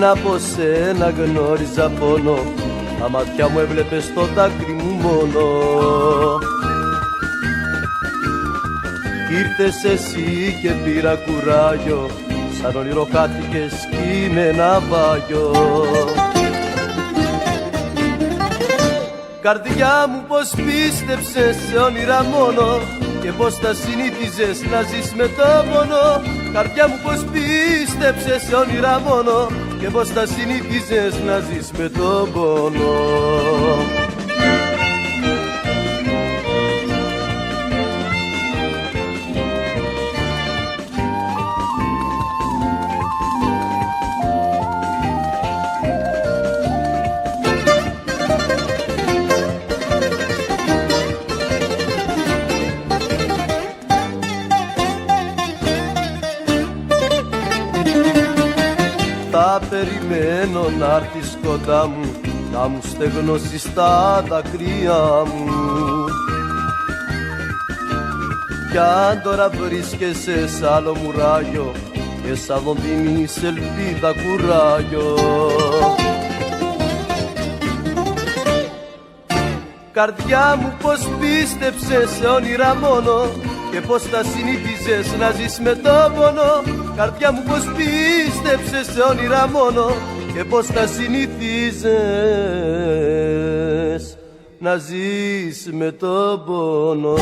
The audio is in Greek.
Πριν από σένα γνώριζα πόνο, τα μάτια μου έβλεπες το δάκρυ μου μόνο. Ήρθες εσύ και πήρα κουράγιο, σαν όνειρο χάθηκες κι είμαι ναυάγιο. Καρδιά μου πως πίστεψες σε όνειρα μόνο και πως τα συνήθιζες να ζεις με το πόνο. Καρδιά μου πως πίστεψες σε όνειρα μόνο και πως τα συνήθιζες να ζεις με το πόνο. Θα περιμένω να έρθεις κοντά μου, να μου στεγνώσεις τα δάκρυα μου. Κι αν τώρα βρίσκεσαι σ' άλλο μουράγιο και σαν τον δίνεις ελπίδα κουράγιο. Καρδιά μου πως πίστεψες σε όνειρα μόνο και πως τα συνήθιζες να ζεις με το πόνο. Καρδιά μου πως πίστεψες σε όνειρα μόνο και πως τα συνήθιζες να ζεις με το πόνο.